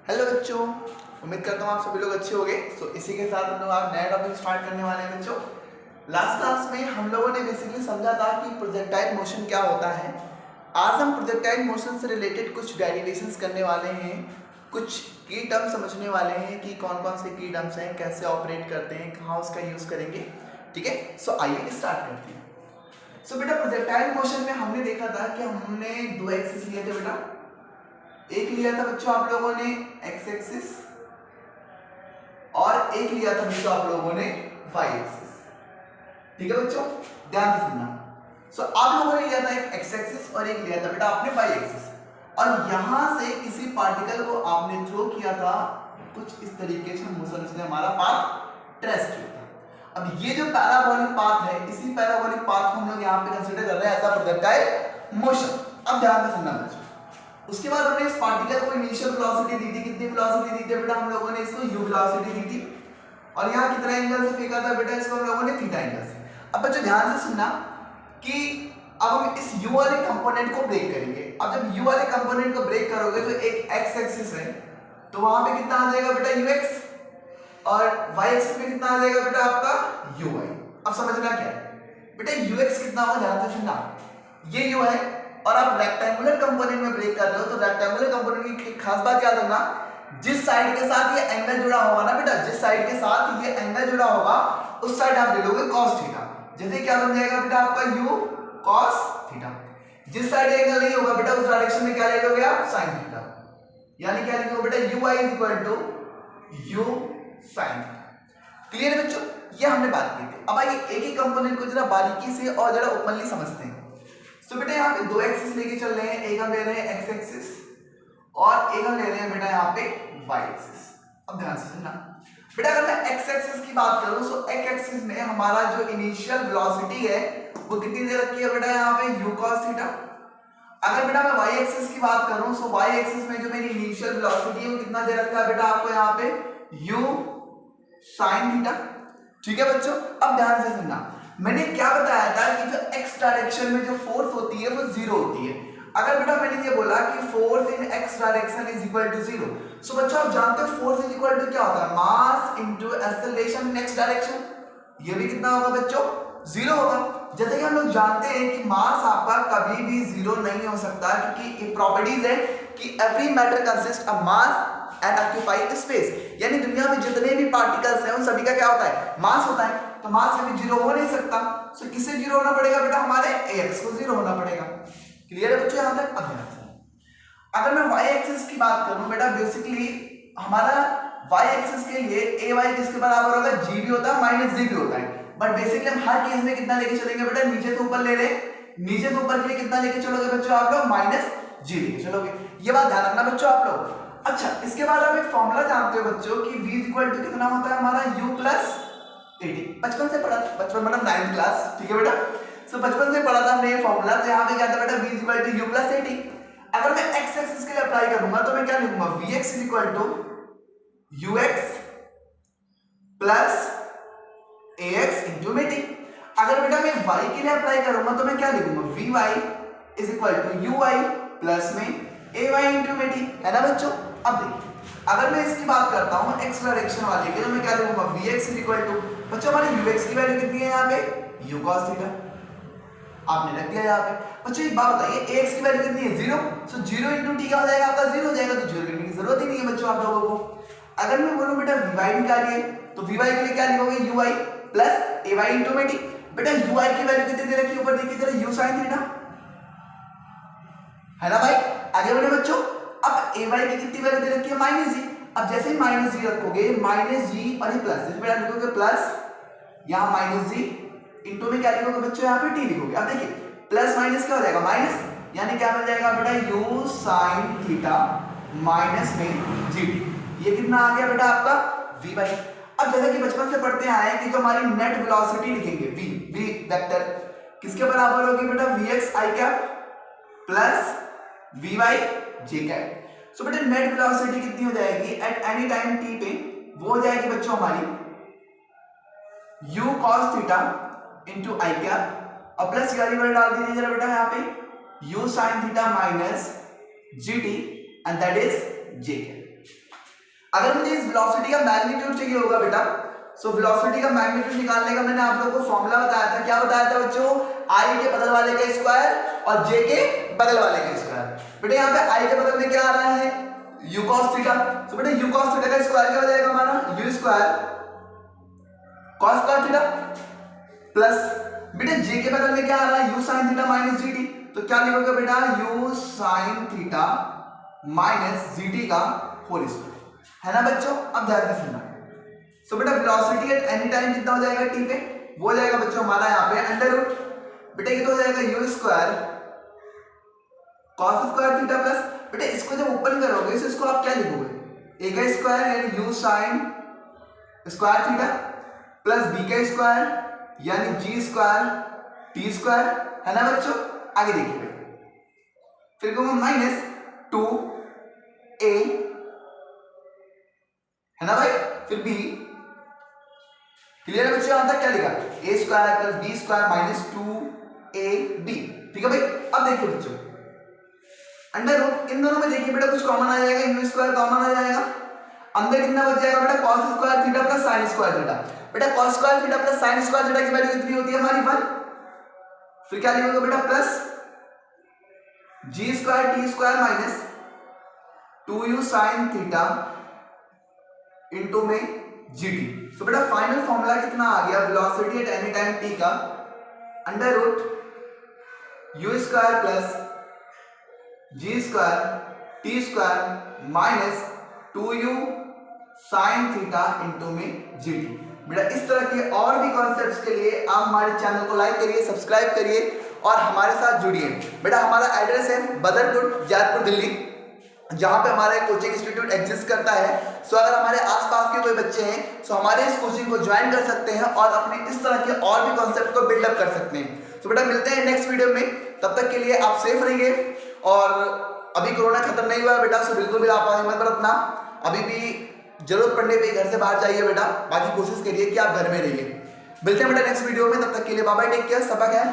Hello बच्चों, उम्मीद करता हूँ आप सभी लोग अच्छे होंगे। इसी के साथ हम लोग आज नया टॉपिक स्टार्ट करने वाले हैं बच्चों। लास्ट क्लास में हम लोगों ने बेसिकली समझा था कि प्रोजेक्टाइल मोशन क्या होता है। आज हम प्रोजेक्टाइल मोशन से रिलेटेड कुछ डेरिवेशंस करने वाले हैं, कुछ की टर्म समझने वाले हैं कि कौन कौन से की टर्म्स हैं, कैसे ऑपरेट करते हैं, कहाँ उसका यूज़ करेंगे। ठीक है, आइए स्टार्ट करते हैं। बेटा प्रोजेक्टाइल मोशन में हमने देखा था कि हमने दो एक्सिस लिए थे बेटा। एक लिया था बच्चों आप लोगों ने एक्स एक्सिस और एक लिया था बच्चों आप लोगों ने वाई एक्सिस। ठीक है बच्चों, ध्यान से सुनना। आप लोगों ने लिया था एक एक्स एक्सिस और एक लिया था बेटा आपने वाई एक्सिस, और यहां से किसी पार्टिकल को आपने थ्रो किया था कुछ इस तरीके से, मोशन उसने हमारा पाथ ट्रेस किया था। अब ये जो पैराबोलिक पाथ है, इसी पैराबोलिक पाथ को हम लोग यहाँ पे कंसीडर कर रहे हैं एज अ प्रोजेक्टाइल मोशन। अब ध्यान से सुनना बच्चों। उसके बाद हमने इस पार्टिकल को इनिशियल वेलोसिटी दी थी। कितनी वेलोसिटी दी थी बेटा हम लोगों ने इसको u वेलोसिटी दी थी, और यहाँ कितना एंगल से फेंका था बेटा इसको हम लोगों ने थीटा एंगल से। अब बच्चों ध्यान से सुनना कि अब हम इस u वाले कंपोनेंट को ब्रेक करेंगे। अब जब u वाले कंपोनेंट को ब्रेक करोगे तो एक x एक्सिस है, तो वहां पे कितना आ जाएगा बेटा ux, और y एक्सिस पे कितना आ जाएगा बेटा आपका uy। अब समझना क्या है बेटा, ux कितना होगा, ध्यान से सुनना। ये u है और आप रेक्टेंगुलर कंपोनेंट में ब्रेक कर रहे हो, तो रेक्टेंगुलर कंपोनेंट की खास बात याद रखना, जिस साइड के साथ ये एंगल जुड़ा होगा ना बेटा, जिस साइड के साथ ये एंगल जुड़ा होगा उस साइड आप ले लोगे cos थीटा। जैसे क्या बन जाएगा बेटा आपका u cos थीटा। जिस साइड एंगल नहीं होगा बेटा उस डायरेक्शन में क्या ले लोगे आप, sin थीटा। यानी क्या लिखोगे बेटा, uy u sin theta. Clear है बच्चों, ये हमने बात की थी। अब आइए एक ही कंपोनेंट को जरा बारीकी से और जरा ओपनली समझते हैं। बेटा यहाँ पे दो एक्सिस लेके चल रहे हैं, एक हम ले रहे हैं एक्स एक्सिस और एक हम ले रहे हैं बेटा यहाँ पे वाई एक्सिस। अब ध्यान से सुनना बेटा, अगर मैं एक्स एक्सिस की बात करूं तो एक्स एक्सिस में हमारा जो इनिशियल वेलोसिटी है वो कितनी दे रखी है बेटा यहाँ पे u cos थीटा। अगर बेटा मैं वाई एक्सिस की बात करूं तो वाई एक्सिस में जो मेरी इनिशियल वेलोसिटी है वो कितना दे रखा है बेटा आपको यहाँ पे u sin थीटा। ठीक है बच्चों, अब ध्यान से सुनना, मैंने क्या बताया था कि जो x डायरेक्शन में जो फोर्स होती है वो जीरो होती है। अगर बेटा मैंने ये बोला कि force in x direction is equal to zero, so बच्चों आप जानते हो फोर्स इज इक्वल टू क्या होता है, mass into acceleration in x direction. ये भी कितना होगा बच्चों, जीरो होगा। जैसे कि हम लोग जानते हैं कि मास आपका कभी भी जीरो नहीं हो सकता, क्योंकि एक प्रॉपर्टीज है कि every matter consist of mass and occupy space. यानी दुनिया में जितने भी पार्टिकल्स हैं उन सभी का क्या होता है, मास होता है। तो मास कभी जीरो हो नहीं सकता, सो किससे जीरो होना पड़ेगा बेटा, हमारे ax को जीरो होना पड़ेगा। क्लियर है बच्चों यहां तक। अगर मैं y एक्सिस की बात करूं बेटा, बेसिकली हमारा y एक्सिस के लिए ay किसके बराबर होगा, g भी होता है माइनस g भी होता है। बट बेसिकली हम हर केस में कितना लेके चलेंगे बेटा, नीचे से ऊपर ले रहे, नीचे से ऊपर के लिए कितना लेके चलोगे बच्चों आप लोग, माइनस g लेके चलोगे। ये बात ध्यान रखना बच्चों आप लोग। अच्छा, इसके बाद आप एक फॉर्मूला जानते हो बच्चों कि v इक्वल टू कितना होता है हमारा u प्लस 80। बचपन से पढ़ा, बचपन मतलब 9th क्लास। ठीक है बेटा, बचपन से पढ़ा था हमने ये फॉर्मूला। तो यहाँ पे क्या था बेटा, v equal to u plus 80। अगर मैं x एक्सिस के लिए अप्लाई करूंगा तो मैं क्या लिखूंगा, vx equal to ux plus ax into 80। अगर बेटा मैं y के लिए अप्लाई करूंगा तो मैं क्या लिखूंगा, vy is equal to uy plus में ay इंटू 80, है ना बच्चों। अब देखिए, अगर मैं इसकी बात करता हूं x डायरेक्शन वाले की, तो मैं क्या लिखूंगा, vx इज इक्वल टू, बच्चों हमारे ux की वैल्यू कितनी है यहाँ पे, u cos थीटा। आपने रख दिया यहाँ पे। बच्चों एक बात बताइए, ax की वैल्यू कितनी है, 0, सो 0 into t क्या हो जाएगा आपका, 0 हो जाएगा। तो 0 लिखने की जरूरत ही नहीं है बच्चों आप लोगों को। अगर मैं बोलूं बेटा vy निकालिए, तो vy के लिए क्या लिखोगे, uy प्लस ay into 80। बेटा uy की वैल्यू कितनी दे रखी है ऊपर देखिए जरा, u sin थीटा, है ना भाई। आगे बढ़े बच्चों, अब ay की कितनी वैल्यू दे रखी है, माइनस जी। अब जैसे ही माइनस जी रखोगे, माइनस जी और ये प्लस, जैसे बेटा लिखोगे प्लस, यहाँ माइनस जी इंटू में क्या लिखोगे बच्चों, यहाँ पे t लिखोगे। अब देखिए प्लस माइनस क्या हो जाएगा, माइनस, यानी क्या मिल जाएगा बेटा, u sin थीटा माइनस में gt। ये कितना आ गया बेटा आपका vy। अब जैसे कि बचपन से पढ़ते आए हैं कि जो हमारी नेट वेलोसिटी लिखेंगे v वेक्टर किसके बराबर होगी बेटा, vx i cap plus vy j cap. So बेटा नेट वेलोसिटी कितनी हो जाएगी एट एनी टाइम t पे, वो हो जाएगी बच्चों हमारी u cos थीटा इंटू आई कैप, और प्लस वाली वैल्यू डाल दीजिए जरा बेटा यहाँ पे u sin theta minus gt, and that is j cap. अगर मुझे इस वेलोसिटी का मैग्नीट्यूड चाहिए होगा बेटा, सो वेलोसिटी का मैग्नीट्यूड निकालने का मैंने आप लोगों को फॉर्मूला बताया था। क्या बताया था बच्चों? आई के बगल वाले का स्क्वायर और जे के बगल वाले का स्क्वायर। बेटा यहाँ पे आई के बगल में क्या आ रहा है? u cos theta. तो बेटा u cos थीटा का स्क्वायर क्या हो जाएगा हमारा? u square cos square theta plus बेटा जे के बगल में क्या आ रहा है? u sin theta minus gt। तो क्या लिखोगे बेटा? u sin theta minus gt का होल स्क्वायर, है ना बच्चों? अब ध्यान से सुनना। सो बेटा वेलोसिटी एट एनी टाइम कितना हो जाएगा t पे? वो हो जाएगा बच्चों हमारा यहाँ पे अंडर रूट, बेटा ये तो हो जाएगा u square cos square theta plus, बेटा इसको जब ओपन करोगे तो इसको आप क्या लिखोगे? a का स्क्वायर यानी u sin square theta plus b का स्क्वायर यानी g स्क्वायर t स्क्वायर, है ना बच्चों? आगे देखिए फिर कहूंगा माइनस 2a, है ना भाई? फिर b, क्लियर है बच्चों? यहां तक क्या लिखा? a square plus b square minus 2ab, ठीक है भाई? अब देखिए बच्चों अंडर रूट, इन दोनों में देखिए बेटा कुछ कॉमन आ जाएगा, u स्क्वायर कॉमन आ जाएगा, अंदर कितना बच जाएगा बेटा? cos square theta plus sin square theta. बेटा cos square theta plus sin square theta की वैल्यू कितनी होती है हमारी? 1। फिर क्या लिखोगे बेटा? Plus g square t square minus 2u sin theta into में gt। तो बेटा फाइनल फॉर्मूला कितना आ गया velocity at any time t का? Under root u square plus g square t square minus 2u sin theta into में gt। बेटा इस तरह के और भी कॉन्सेप्ट्स के लिए आप हमारे चैनल को लाइक करिए, सब्सक्राइब करिए और हमारे साथ जुड़िए। बेटा हमारा एड्रेस है बदरपुर, जयपुर, दिल्ली, जहाँ पे हमारा एक कोचिंग इंस्टीट्यूट एग्जिस्ट करता है। सो अगर हमारे आसपास के कोई बच्चे हैं सो हमारे इस कोचिंग को ज्वाइन कर सकते हैं और अपने इस तरह के और भी कॉन्सेप्ट को बिल्डअप कर सकते हैं। तो बेटा मिलते हैं नेक्स्ट वीडियो में, तब तक के लिए आप सेफ रहिए। और अभी कोरोना खत्म नहीं हुआ है बेटा, सो बिल्कुल भी आप हिम्मत बरतना, अभी भी जरूरत पड़ने पे घर से बाहर जाइए बेटा, बाकी कोशिश करिए कि आप घर में रहिए। मिलते हैं बेटा नेक्स्ट वीडियो में, तब तक के लिए बाय बाय, टेक केयर, सबक है।